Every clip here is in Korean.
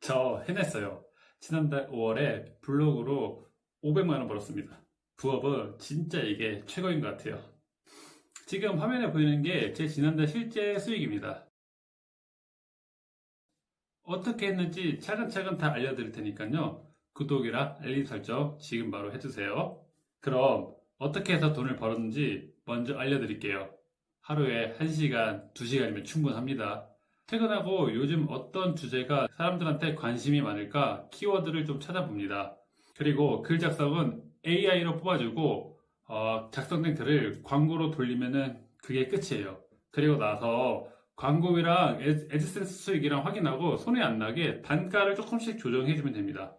저 해냈어요. 지난달 5월에 블로그로 500만 원 벌었습니다. 부업은 진짜 이게 최고인 것 같아요. 지금 화면에 보이는 게 제 지난달 실제 수익입니다. 어떻게 했는지 차근차근 다 알려드릴 테니까요. 구독이랑 알림 설정 지금 바로 해주세요. 그럼 어떻게 해서 돈을 벌었는지 먼저 알려드릴게요. 하루에 1시간, 2시간이면 충분합니다. 퇴근하고 요즘 어떤 주제가 사람들한테 관심이 많을까 키워드를 좀 찾아봅니다. 그리고 글 작성은 AI로 뽑아주고 작성된 글을 광고로 돌리면은 그게 끝이에요. 그리고 나서 광고비랑 애드센스 수익이랑 확인하고 손해 안 나게 단가를 조금씩 조정해주면 됩니다.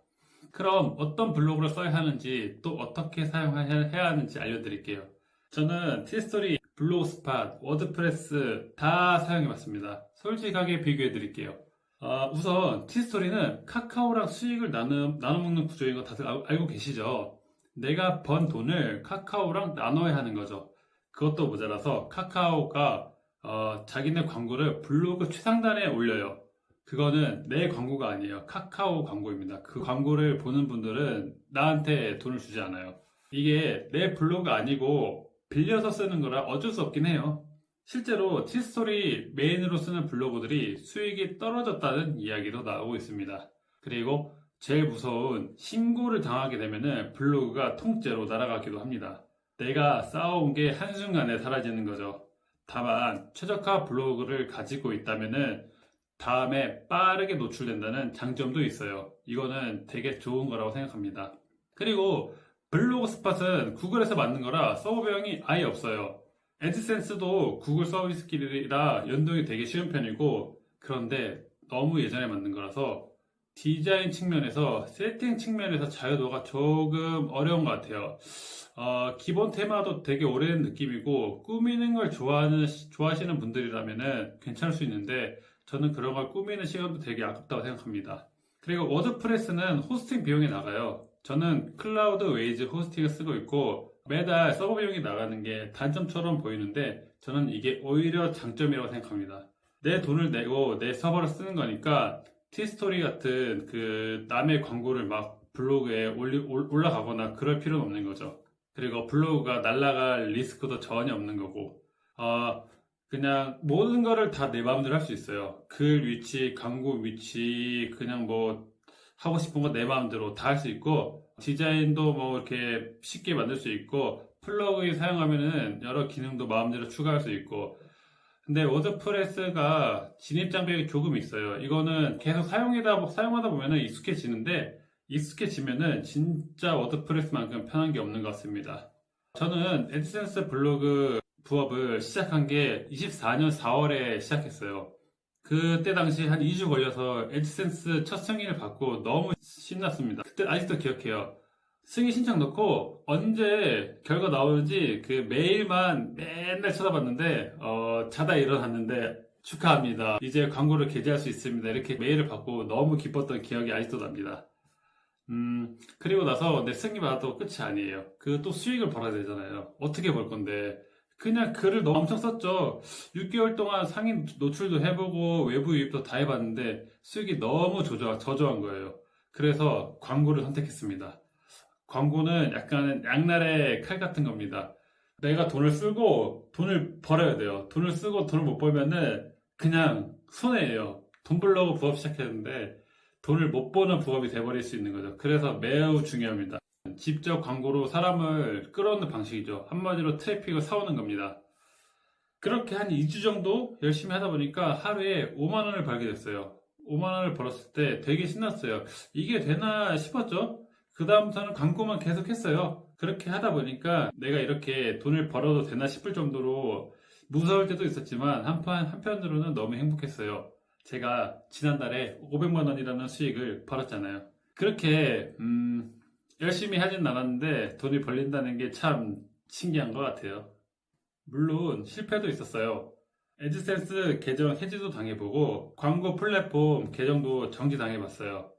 그럼 어떤 블로그를 써야 하는지 또 어떻게 사용해야 하는지 알려드릴게요. 저는 티스토리, 블로그스팟, 워드프레스 다 사용해봤습니다. 솔직하게 비교해드릴게요. 우선 티스토리는 카카오랑 수익을 나눠 먹는 구조인 거 다들 알고 계시죠? 내가 번 돈을 카카오랑 나눠야 하는 거죠. 그것도 모자라서 카카오가 자기네 광고를 블로그 최상단에 올려요. 그거는 내 광고가 아니에요. 카카오 광고입니다. 그 광고를 보는 분들은 나한테 돈을 주지 않아요. 이게 내 블로그가 아니고 빌려서 쓰는 거라 어쩔 수 없긴 해요. 실제로 티스토리 메인으로 쓰는 블로그들이 수익이 떨어졌다는 이야기도 나오고 있습니다. 그리고 제일 무서운 신고를 당하게 되면 블로그가 통째로 날아가기도 합니다. 내가 쌓아온 게 한순간에 사라지는 거죠. 다만 최저가 블로그를 가지고 있다면 다음에 빠르게 노출된다는 장점도 있어요. 이거는 되게 좋은 거라고 생각합니다. 그리고 블로그 스팟은 구글에서 만든 거라 서버 비용이 아예 없어요. 애드센스도 구글 서비스끼리라 연동이 되게 쉬운 편이고, 그런데 너무 예전에 만든 거라서 디자인 측면에서 세팅 측면에서 자유도가 조금 어려운 것 같아요. 기본 테마도 되게 오래된 느낌이고 꾸미는 걸 좋아하시는 분들이라면 괜찮을 수 있는데 저는 그런 걸 꾸미는 시간도 되게 아깝다고 생각합니다. 그리고 워드프레스는 호스팅 비용이 나가요. 저는 클라우드 웨이즈 호스팅을 쓰고 있고 매달 서버 비용이 나가는 게 단점처럼 보이는데 저는 이게 오히려 장점이라고 생각합니다. 내 돈을 내고 내 서버를 쓰는 거니까 티스토리 같은 그 남의 광고를 막 블로그에 올라가거나 그럴 필요는 없는 거죠. 그리고 블로그가 날아갈 리스크도 전혀 없는 거고 그냥 모든 거를 다 내 마음대로 할 수 있어요. 글 위치, 광고 위치, 그냥 뭐 하고 싶은 거 내 마음대로 다 할 수 있고 디자인도 뭐 이렇게 쉽게 만들 수 있고 플러그인 사용하면은 여러 기능도 마음대로 추가할 수 있고. 근데 워드프레스가 진입 장벽이 조금 있어요. 이거는 계속 사용하다 보면은 익숙해지는데 익숙해지면은 진짜 워드프레스만큼 편한 게 없는 것 같습니다. 저는 애드센스 블로그 부업을 시작한 게 24년 4월에 시작했어요. 그때 당시 한 2주 걸려서 애드센스 첫 승인을 받고 너무 신났습니다. 그때 아직도 기억해요. 승인 신청 넣고 언제 결과 나오는지 그 메일만 맨날 쳐다봤는데 자다 일어났는데 축하합니다. 이제 광고를 게재할 수 있습니다. 이렇게 메일을 받고 너무 기뻤던 기억이 아직도 납니다. 그리고 나서 내 승인 받아도 끝이 아니에요. 그 또 수익을 벌어야 되잖아요. 어떻게 벌 건데. 그냥 글을 너무 엄청 썼죠. 6개월 동안 상인 노출도 해보고 외부 유입도 다 해봤는데 수익이 너무 저조한 거예요. 그래서 광고를 선택했습니다. 광고는 약간 양날의 칼 같은 겁니다. 내가 돈을 쓰고 돈을 벌어야 돼요. 돈을 쓰고 돈을 못 벌면은 그냥 손해예요. 돈 벌려고 부업 시작했는데 돈을 못 버는 부업이 돼버릴 수 있는 거죠. 그래서 매우 중요합니다. 직접 광고로 사람을 끌어오는 방식이죠. 한마디로 트래픽을 사오는 겁니다. 그렇게 한 2주 정도 열심히 하다 보니까 하루에 5만 원을 벌게 됐어요. 5만 원을 벌었을 때 되게 신났어요. 이게 되나 싶었죠? 그 다음부터는 광고만 계속 했어요. 그렇게 하다 보니까 내가 이렇게 돈을 벌어도 되나 싶을 정도로 무서울 때도 있었지만 한편으로는 너무 행복했어요. 제가 지난달에 500만 원이라는 수익을 벌었잖아요. 그렇게 열심히 하진 않았는데 돈이 벌린다는 게 참 신기한 것 같아요. 물론 실패도 있었어요. 애드센스 계정 해지도 당해보고 광고 플랫폼 계정도 정지당해봤어요.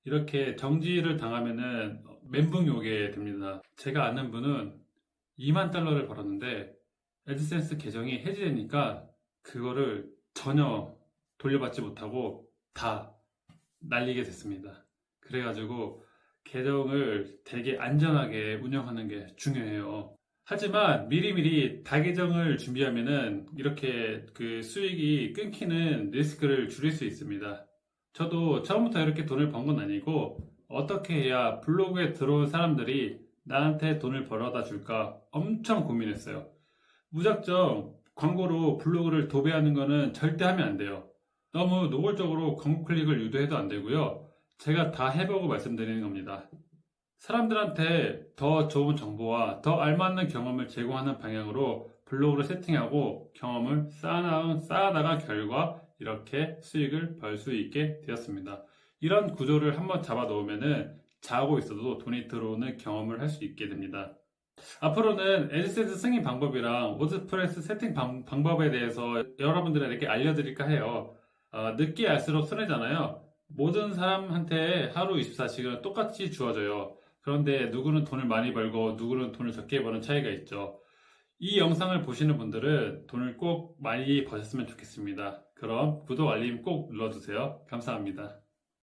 이렇게 정지를 당하면은 멘붕이 오게 됩니다. 제가 아는 분은 2만 달러를 벌었는데 애드센스 계정이 해지되니까 그거를 전혀 돌려받지 못하고 다 날리게 됐습니다. 그래가지고 계정을 되게 안전하게 운영하는 게 중요해요. 하지만 미리미리 다계정을 준비하면은 이렇게 그 수익이 끊기는 리스크를 줄일 수 있습니다. 저도 처음부터 이렇게 돈을 번 건 아니고 어떻게 해야 블로그에 들어온 사람들이 나한테 돈을 벌어다 줄까 엄청 고민했어요. 무작정 광고로 블로그를 도배하는 거는 절대 하면 안 돼요. 너무 노골적으로 광고 클릭을 유도해도 안 되고요. 제가 다 해보고 말씀드리는 겁니다. 사람들한테 더 좋은 정보와 더 알맞는 경험을 제공하는 방향으로 블로그를 세팅하고 경험을 쌓아나간 결과 이렇게 수익을 벌 수 있게 되었습니다. 이런 구조를 한번 잡아 놓으면은 자고 있어도 돈이 들어오는 경험을 할 수 있게 됩니다. 앞으로는 애드센스 승인 방법이랑 워드프레스 세팅 방법에 대해서 여러분들에게 알려드릴까 해요. 늦게 알수록 손해잖아요. 모든 사람한테 하루 24시간 똑같이 주어져요. 그런데 누구는 돈을 많이 벌고 누구는 돈을 적게 버는 차이가 있죠. 이 영상을 보시는 분들은 돈을 꼭 많이 버셨으면 좋겠습니다. 그럼 구독, 알림 꼭 눌러주세요. 감사합니다.